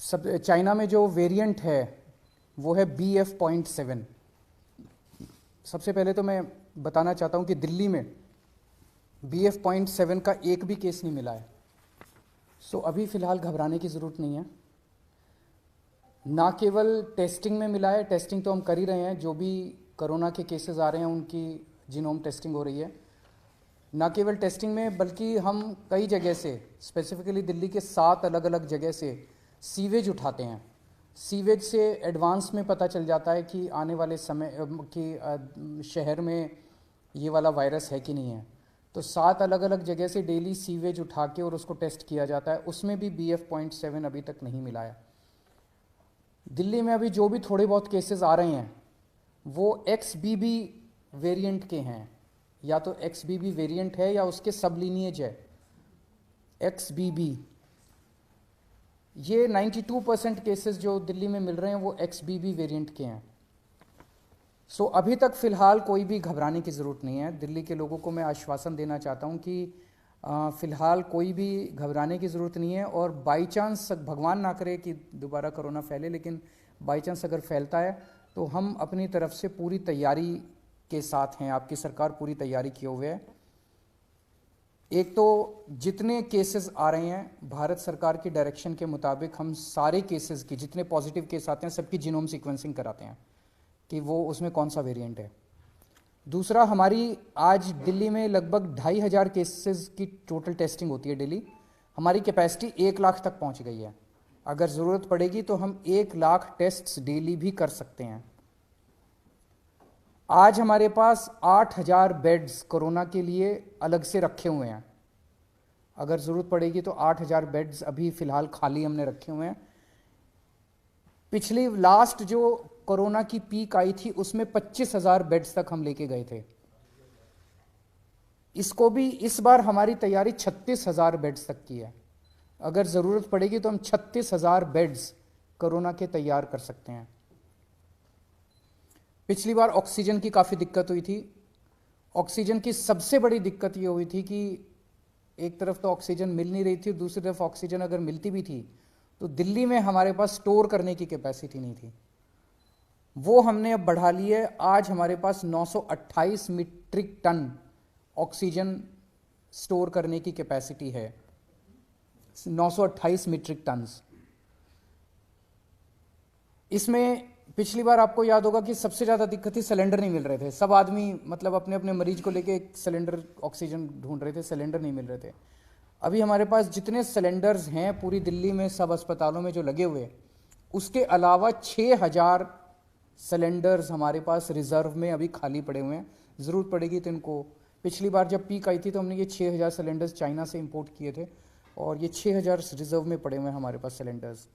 सब चाइना में जो वेरिएंट है वो है BF.7। सबसे पहले तो मैं बताना चाहता हूँ कि दिल्ली में BF.7 का एक भी केस नहीं मिला है। सो अभी फ़िलहाल घबराने की ज़रूरत नहीं है। ना केवल टेस्टिंग में मिला है, टेस्टिंग तो हम कर ही रहे हैं, जो भी कोरोना के केसेस आ रहे हैं उनकी जीनोम टेस्टिंग हो रही है। ना केवल टेस्टिंग में बल्कि हम कई जगह से, स्पेसिफिकली दिल्ली के 7 अलग अलग जगह से सीवेज उठाते हैं। सीवेज से एडवांस में पता चल जाता है कि आने वाले समय कि शहर में ये वाला वायरस है कि नहीं है। तो 7 अलग अलग जगह से डेली सीवेज उठा के और उसको टेस्ट किया जाता है, उसमें भी BF.7 अभी तक नहीं मिला है। दिल्ली में अभी जो भी थोड़े बहुत केसेस आ रहे हैं वो XBB वेरिएंट के हैं, या तो XBB वेरिएंट है या उसके सब लीनिएज है XBB। ये 92% केसेस जो दिल्ली में मिल रहे हैं वो XBB वेरिएंट के हैं। सो अभी तक फ़िलहाल कोई भी घबराने की ज़रूरत नहीं है। दिल्ली के लोगों को मैं आश्वासन देना चाहता हूँ कि फ़िलहाल कोई भी घबराने की ज़रूरत नहीं है। और बाई चांस, भगवान ना करे कि दोबारा कोरोना फैले, लेकिन बाई चांस अगर फैलता है तो हम अपनी तरफ से पूरी तैयारी के साथ हैं। आपकी सरकार पूरी तैयारी किए हुए है। एक तो जितने केसेस आ रहे हैं भारत सरकार की डायरेक्शन के मुताबिक हम सारे केसेस की, जितने पॉजिटिव केस आते हैं सबकी जीनोम सीक्वेंसिंग कराते हैं कि वो उसमें कौन सा वेरिएंट है। दूसरा, हमारी आज दिल्ली में लगभग 2,500 केसेस की टोटल टेस्टिंग होती है डेली। हमारी कैपेसिटी 1 लाख तक पहुंच गई है। अगर ज़रूरत पड़ेगी तो हम 1 लाख टेस्ट्स डेली भी कर सकते हैं। आज हमारे पास 8,000 बेड्स कोरोना के लिए अलग से रखे हुए हैं। अगर ज़रूरत पड़ेगी तो 8,000 बेड्स अभी फ़िलहाल खाली हमने रखे हुए हैं। पिछली लास्ट जो कोरोना की पीक आई थी उसमें 25,000 बेड्स तक हम लेके गए थे। इसको भी इस बार हमारी तैयारी 36,000 बेड्स तक की है। अगर ज़रूरत पड़ेगी तो हम 36,000 बेड्स कोरोना के तैयार कर सकते हैं। पिछली बार ऑक्सीजन की काफ़ी दिक्कत हुई थी। ऑक्सीजन की सबसे बड़ी दिक्कत ये हुई थी कि एक तरफ तो ऑक्सीजन मिल नहीं रही थी, दूसरी तरफ ऑक्सीजन अगर मिलती भी थी तो दिल्ली में हमारे पास स्टोर करने की कैपेसिटी नहीं थी। वो हमने अब बढ़ा ली है। आज हमारे पास 928 मीट्रिक टन ऑक्सीजन स्टोर करने की कैपेसिटी है। 928 मीट्रिक टन्स। इसमें पिछली बार आपको याद होगा कि सबसे ज़्यादा दिक्कत थी, सिलेंडर नहीं मिल रहे थे। सब आदमी मतलब अपने अपने मरीज को लेके एक सिलेंडर ऑक्सीजन ढूंढ रहे थे, सिलेंडर नहीं मिल रहे थे। अभी हमारे पास जितने सिलेंडर्स हैं पूरी दिल्ली में सब अस्पतालों में जो लगे हुए, उसके अलावा 6,000 सिलेंडर्स हमारे पास रिजर्व में अभी खाली पड़े हुए हैं। ज़रूरत पड़ेगी तो इनको, पिछली बार जब पीक आई थी तो हमने ये 6,000 सिलेंडर्स चाइना से इंपोर्ट किए थे और ये 6,000 रिजर्व में पड़े हुए हैं हमारे पास सिलेंडर्स।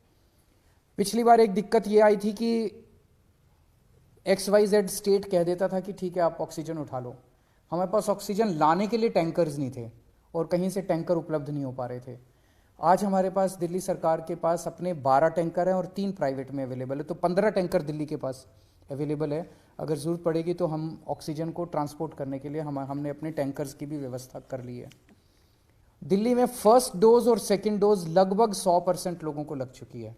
पिछली बार एक दिक्कत ये आई थी कि XYZ स्टेट कह देता था कि ठीक है आप ऑक्सीजन उठा लो। हमारे पास ऑक्सीजन लाने के लिए टैंकर्स नहीं थे और कहीं से टैंकर उपलब्ध नहीं हो पा रहे थे। आज हमारे पास दिल्ली सरकार के पास अपने 12 टैंकर हैं और 3 प्राइवेट में अवेलेबल है, तो 15 टैंकर दिल्ली के पास अवेलेबल है। अगर ज़रूरत पड़ेगी तो हम ऑक्सीजन को ट्रांसपोर्ट करने के लिए हमने अपने टैंकर्स की भी व्यवस्था कर ली है। दिल्ली में फर्स्ट डोज और सेकेंड डोज लगभग 100% लोगों को लग चुकी है।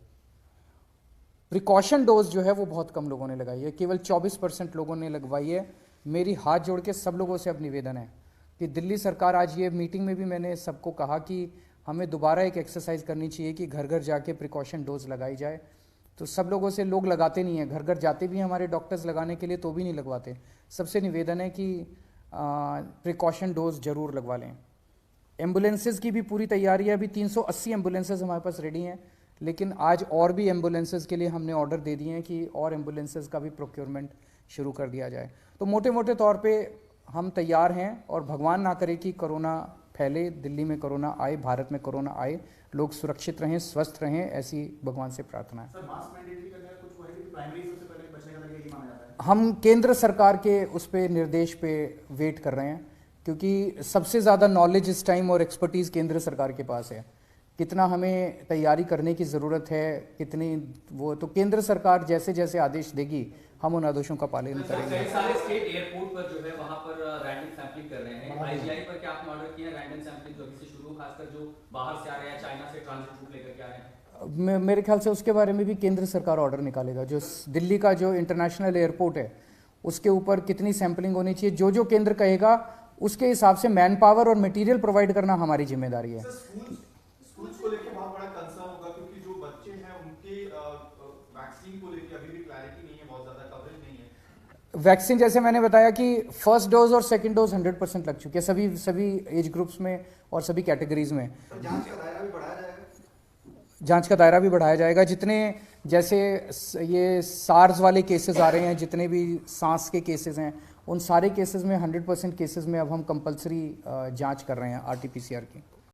प्रिकॉशन डोज जो है वो बहुत कम लोगों ने लगाई है, केवल 24% लोगों ने लगवाई है। मेरी हाथ जोड़ के सब लोगों से अब निवेदन है कि दिल्ली सरकार, आज ये मीटिंग में भी मैंने सबको कहा कि हमें दोबारा एक एक्सरसाइज करनी चाहिए कि घर घर जाके प्रिकॉशन डोज लगाई जाए। तो सब लोगों से, लोग लगाते नहीं हैं, घर घर जाते भी हैं हमारे डॉक्टर्स लगाने के लिए तो भी नहीं लगवाते। सबसे निवेदन है कि प्रिकॉशन डोज ज़रूर लगवा लें। एम्बुलेंसेज की भी पूरी तैयारी है। अभी 380 एम्बुलेंसेज हमारे पास रेडी हैं, लेकिन आज और भी एम्बुलेंसेज के लिए हमने ऑर्डर दे दिए हैं कि और एम्बुलेंसेज का भी प्रोक्योरमेंट शुरू कर दिया जाए। तो मोटे मोटे तौर पे हम तैयार हैं और भगवान ना करे कि कोरोना फैले, दिल्ली में कोरोना आए, भारत में कोरोना आए, लोग सुरक्षित रहें, स्वस्थ रहें, ऐसी भगवान से प्रार्थना है। सर, मास्क मैंडेटरी करने का कुछ वो है कि प्राइमरी सबसे पहले बचने का तरीका ये माना जाता है? हम केंद्र सरकार के उस पे निर्देश पे वेट कर रहे हैं, क्योंकि सबसे ज़्यादा नॉलेज इस टाइम और एक्सपर्टीज़ केंद्र सरकार के पास है। कितना हमें तैयारी करने की ज़रूरत है, कितनी वो, तो केंद्र सरकार जैसे जैसे आदेश देगी हम उन आदेशों का पालन करेंगे। कई सारे स्टेट एयरपोर्ट पर जो है वहां पर रैंडम सैंपलिंग कर रहे हैं। IGI पर क्या आपने ऑर्डर किया रैंडम सैंपलिंग जो अभी से शुरू, खासकर जो बाहर से आ रहे हैं, चाइना से ट्रांजिट रूट लेकर के आ रहे हैं? मेरे ख्याल से उसके बारे में भी केंद्र सरकार ऑर्डर निकालेगा। जो दिल्ली का जो इंटरनेशनल एयरपोर्ट है उसके ऊपर कितनी सैंपलिंग होनी चाहिए, जो जो केंद्र कहेगा उसके हिसाब से मैन पावर और मटेरियल प्रोवाइड करना हमारी जिम्मेदारी है। स्कूल्स को लेकर बहुत बड़ा कंसर्न होगा क्योंकि जो बच्चे हैं उनके वैक्सीन को लेकर अभी भी क्लैरिटी नहीं है, बहुत ज्यादा कवरेज नहीं है। वैक्सीन जैसे मैंने बताया कि फर्स्ट डोज और सेकंड डोज 100% लग चुकी है सभी एज ग्रुप्स में और सभी कैटेगरीज में। जांच का दायरा भी बढ़ाया जाएगा। जांच का दायरा भी बढ़ाया जाएगा। जितने जैसे ये सार्स वाले केसेस आ रहे हैं, जितने भी सांस के केसेस हैं, उन सारे केसेस में 100% केसेस में अब हम कंपलसरी जांच कर रहे हैं RT-PCR की।